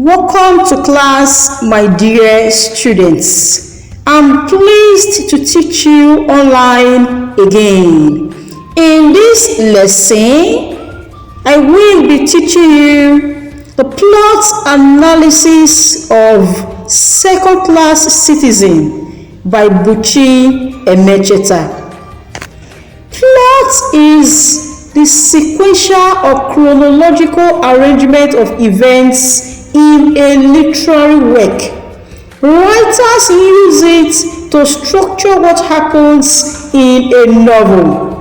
Welcome to class, my dear students. I'm pleased to teach you online again. In this lesson, I will be teaching you the plot analysis of Second Class Citizen by Buchi Emecheta. Plot is the sequential or chronological arrangement of events in a literary work. Writers use it to structure what happens in a novel.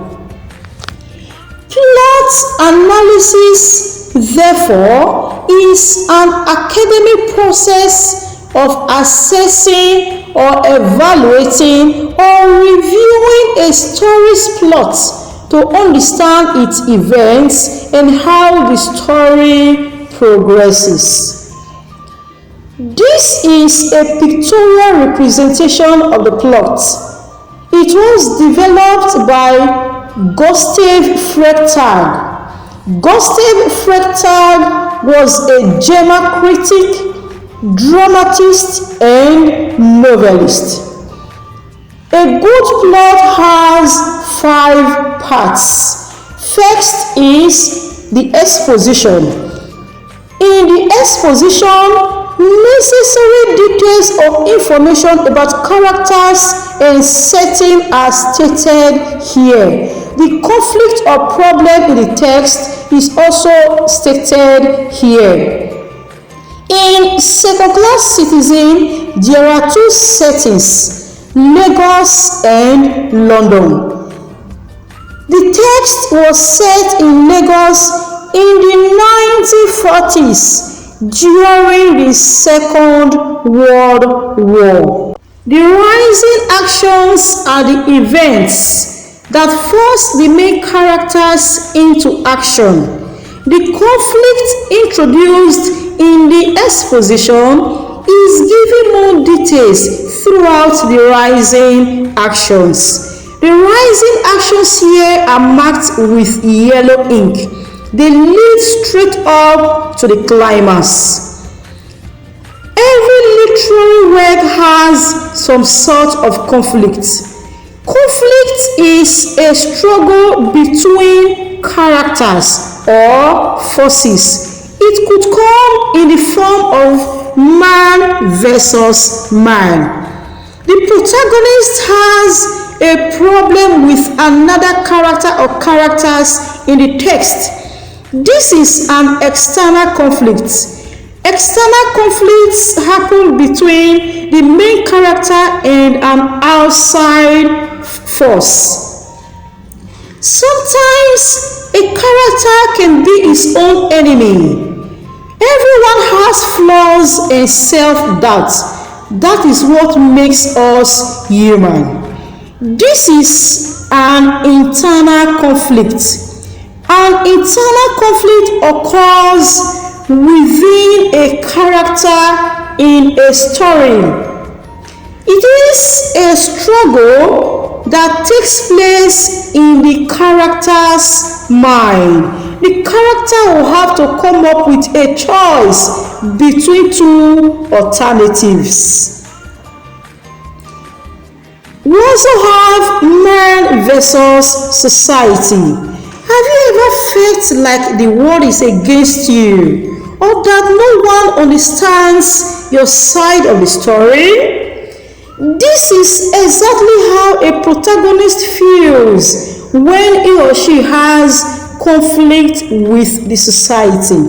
Plot analysis, therefore, is an academic process of assessing or evaluating or reviewing a story's plot to understand its events and how the story progresses. This is a pictorial representation of the plot. It was developed by Gustav Freytag. Gustav Freytag was a German critic, dramatist, and novelist. A good plot has 5 parts. First is the exposition. In the exposition, necessary details of information about characters and setting are stated here. The conflict or problem in the text is also stated here. In Second Class Citizen, there are 2 settings, Lagos and London. The text was set in Lagos in the 1940s. During the Second World War. The rising actions are the events that force the main characters into action. The conflict introduced in the exposition is given more details throughout the rising actions. The rising actions here are marked with yellow ink. They lead straight up to the climax. Every literary work has some sort of conflict. Conflict is a struggle between characters or forces. It could come in the form of man versus man. The protagonist has a problem with another character or characters in the text. This is an external conflict. External conflicts happen between the main character and an outside force. Sometimes a character can be his own enemy. Everyone has flaws and self-doubt. That is what makes us human. This is an internal conflict. An internal conflict occurs within a character in a story. It is a struggle that takes place in the character's mind. The character will have to come up with a choice between 2 alternatives. We also have man versus society. Have you ever felt like the world is against you, or that no one understands your side of the story? This is exactly how a protagonist feels when he or she has conflict with the society.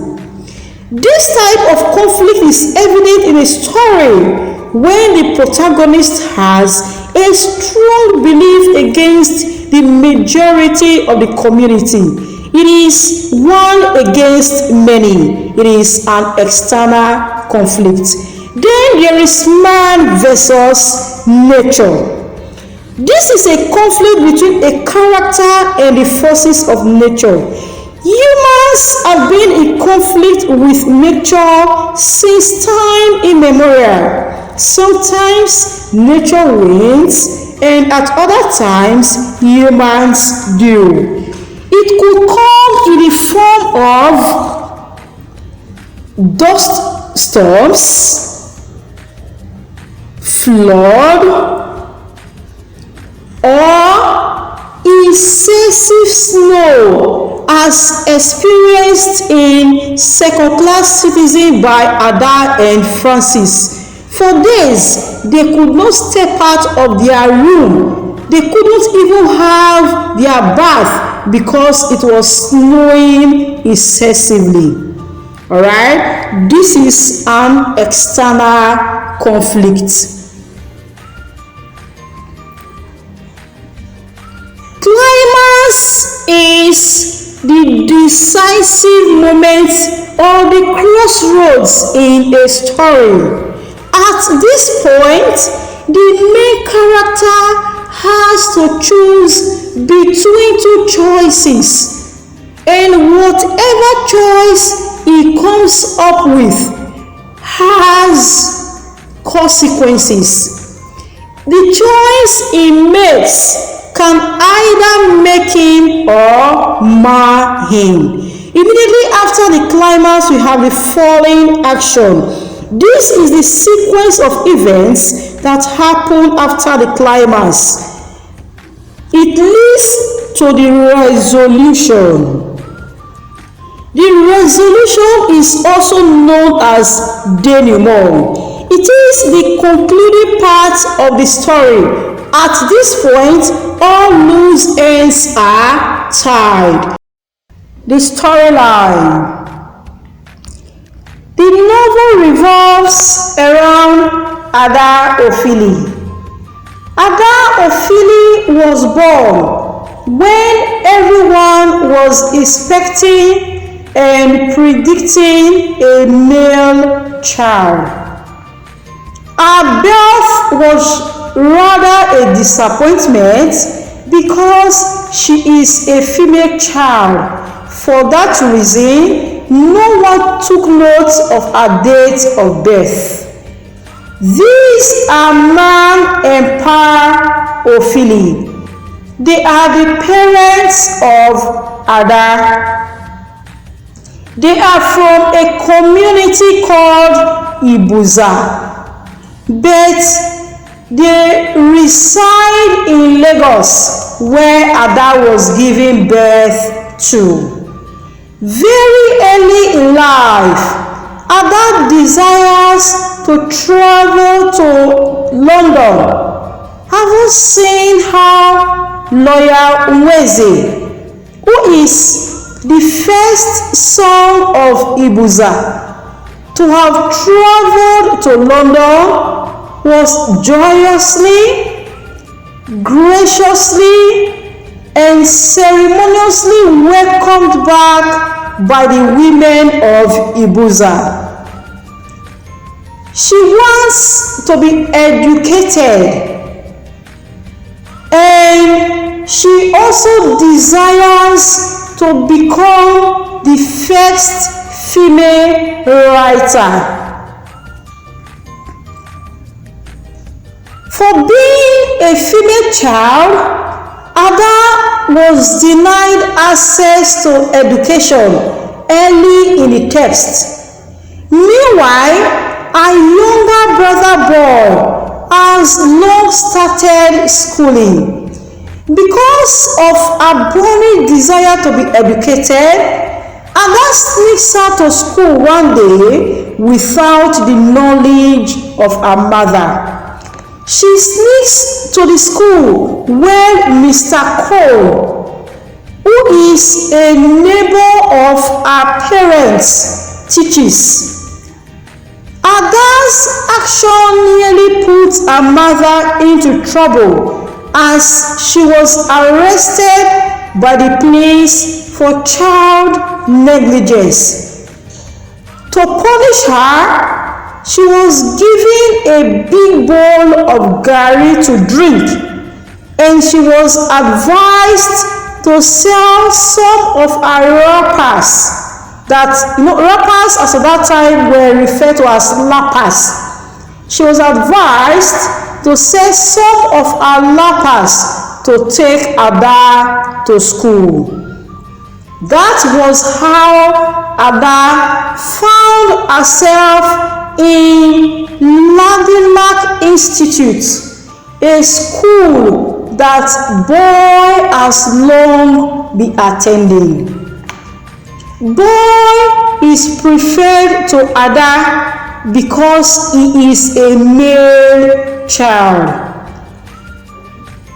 This type of conflict is evident in a story when the protagonist has a strong belief against the majority of the community. It is one against many. It is an external conflict. Then there is man versus nature. This is a conflict between a character and the forces of nature. Humans have been in conflict with nature since time immemorial. Sometimes nature wins, and at other times humans do. It could come in the form of dust storms, flood, or excessive snow as experienced in second-class citizen by Ada and Francis. For days, they could not step out of their room. They couldn't even have their bath because it was snowing excessively. Alright, this is an external conflict. Climax is the decisive moment or the crossroads in a story. At this point, the main character has to choose between two choices, and whatever choice he comes up with has consequences. The choice he makes can either make him or mar him. Immediately after the climax, we have the following action. This is the sequence of events that happen after the climax. It leads to the resolution. The resolution is also known as denouement. It is the concluding part of the story. At this point, all loose ends are tied. The storyline. The novel revolves around Ada Ophili. Ada Ophili was born when everyone was expecting and predicting a male child. Her birth was rather a disappointment because she is a female child. For that reason, no one took note of her date of birth. These are Man and Pa Ophili. They are the parents of Ada. They are from a community called Ibuza, but they reside in Lagos, where Ada was given birth to. Very early in life, Ada desires to travel to London, having seen how Lawyer Nweze, who is the first son of Ibuza to have traveled to London, was joyously, graciously, and ceremoniously welcomed back by the women of Ibuza. She wants to be educated, and she also desires to become the first female writer. For being a female child, Ada was denied access to education early in the text. Meanwhile, her younger brother boy has long started schooling. Because of her burning desire to be educated, Ada sneaks out to school one day without the knowledge of her mother. She sneaks to the school where Mr. Cole, who is a neighbor of her parents, teaches. Ada's action nearly put her mother into trouble, as she was arrested by the police for child negligence. To punish her, she was given a big bowl of garri to drink, and she was advised to sell some of her wrappers. Wrappers as of that time were referred to as lappers. She was advised to sell some of her lappers to take Ada to school. That was how Ada found herself in Landmark Institute, a school that boy has long been attending. Boy is preferred to Ada because he is a male child.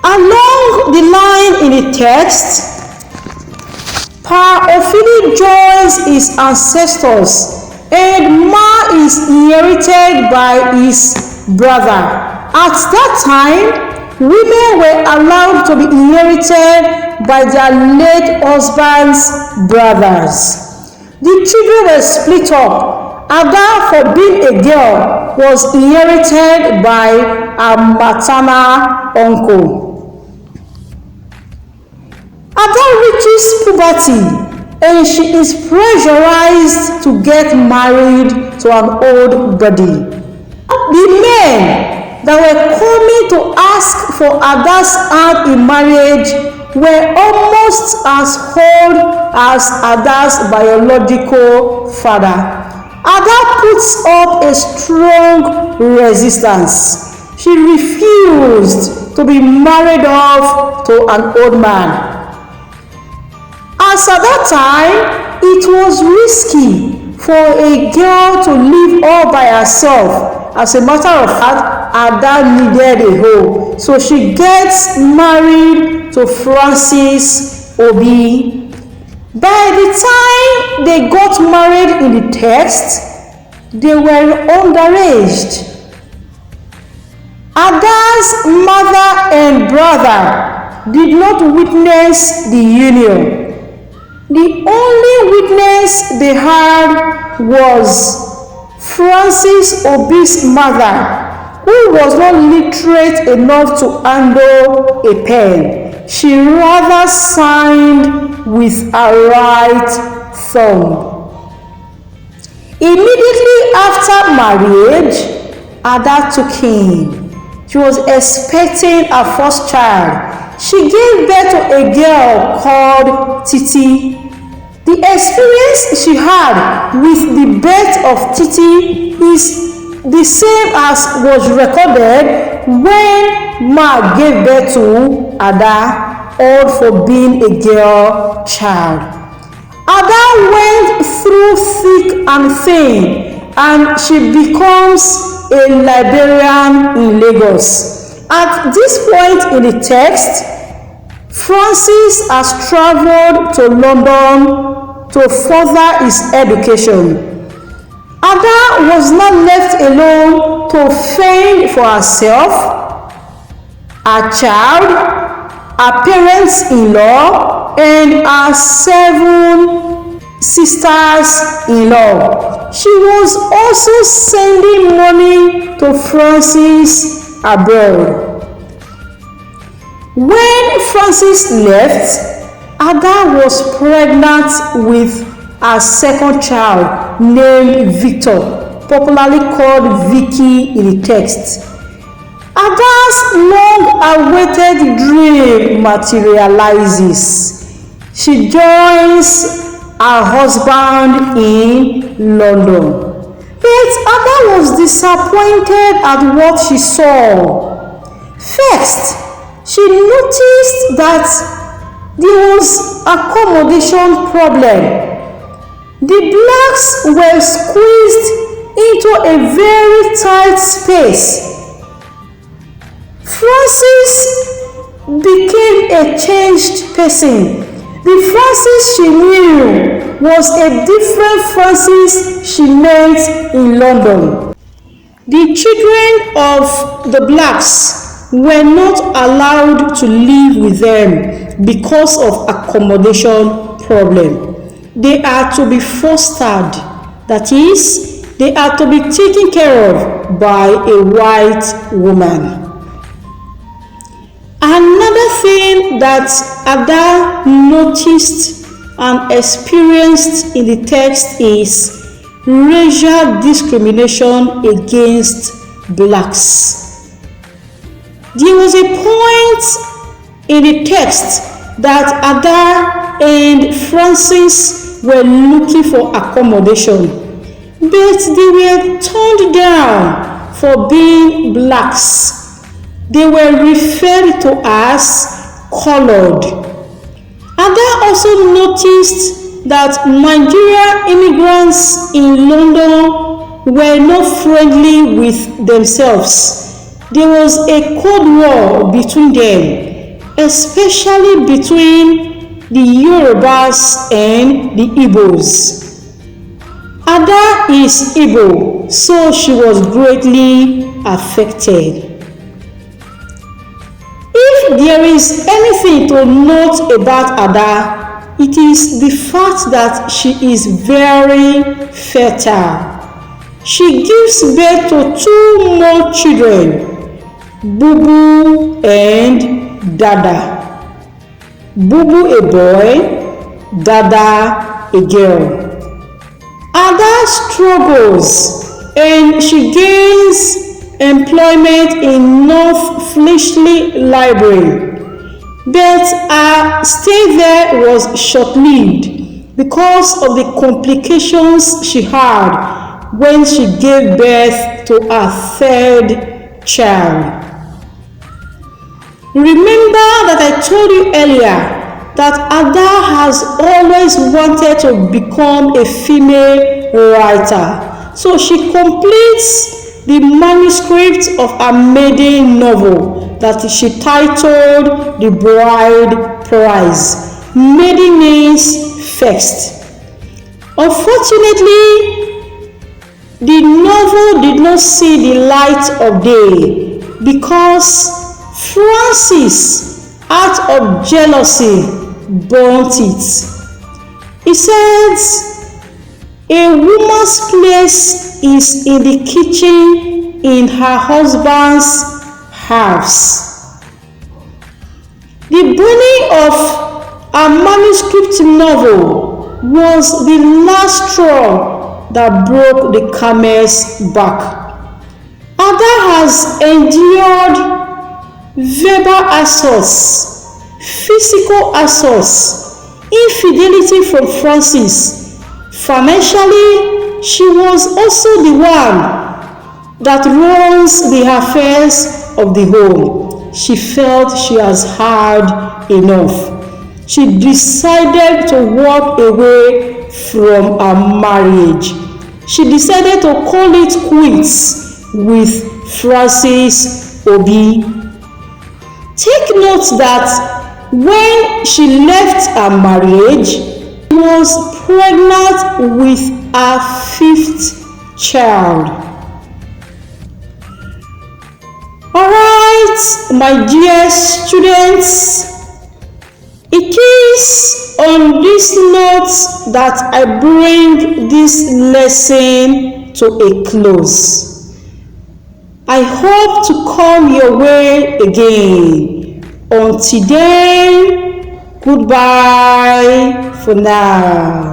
Along the line in the text, Ophili joins his ancestors and Ma is inherited by his brother. At that time, women were allowed to be inherited by their late husband's brothers. The children were split up. Ada, for being a girl, was inherited by her maternal uncle. Ada reaches puberty and she is pressurized to get married to an old body. The men that were coming to ask for Ada's hand in marriage were almost as old as Ada's biological father. Ada puts up a strong resistance. She refused to be married off to an old man. As at that time, it was risky for a girl to live all by herself. As a matter of fact, Ada needed a home, so she gets married to Francis Obi. By the time they got married in the text, they were underage. Ada's mother and brother did not witness the union. The only witness they had was Francis Obi's mother, who was not literate enough to handle a pen. She rather signed with her right thumb. Immediately after marriage, Ada took in. She was expecting her first child. She gave birth to a girl called Titi. The experience she had with the birth of Titi is the same as was recorded when Ma gave birth to Ada, all for being a girl child. Ada went through thick and thin, and she becomes a librarian in Lagos. At this point in the text, Francis has traveled to London to further his education. Ada was not left alone to fend for herself, her child, her parents-in-law, and her 7 sisters-in-law. She was also sending money to Francis abroad. When Francis left, Ada was pregnant with her second child named Victor, popularly called Vicky in the text. Ada's long-awaited dream materializes. She joins her husband in London. But Ada was disappointed at what she saw. First, she noticed that there was accommodation problem. The blacks were squeezed into a very tight space. Francis became a changed person. The Francis she knew was a different Francis she met in London. The children of the blacks were not allowed to live with them because of accommodation problem. They are to be fostered, that is, they are to be taken care of by a white woman. Another thing that Ada noticed and experienced in the text is racial discrimination against blacks. There was a point in the text that Ada and Francis were looking for accommodation. but they were turned down for being blacks. They were referred to as colored. Ada also noticed that Nigerian immigrants in London were not friendly with themselves. There was a cold war between them, especially between the Yorubas and the Igbos. Ada is Igbo, so she was greatly affected. If there is anything to note about Ada, it is the fact that she is very fertile. She gives birth to 2 more children, Bubu and Dada. Bubu a boy, Dada a girl. Ada struggles and she gains employment in North Fleechley Library, but her stay there was short-lived because of the complications she had when she gave birth to her 3rd child. Remember that I told you earlier that Ada has always wanted to become a female writer, so she completes the manuscript of her maiden novel that she titled The Bride Price, Maiden Names First. Unfortunately, the novel did not see the light of day because Francis, out of jealousy, burnt it. He says, "A woman's place is in the kitchen in her husband's house." The burning of a manuscript novel was the last straw that broke the camel's back. Ada has endured verbal assaults, physical assaults, infidelity from Francis. Financially, she was also the one that runs the affairs of the home. She felt she has had enough. She decided to walk away from her marriage. She decided to call it quits with Francis Obi. Take note that when she left her marriage, she was pregnant with her 5th child. Alright, my dear students, it is on this note that I bring this lesson to a close. I hope to come your way again. Until then, goodbye for now.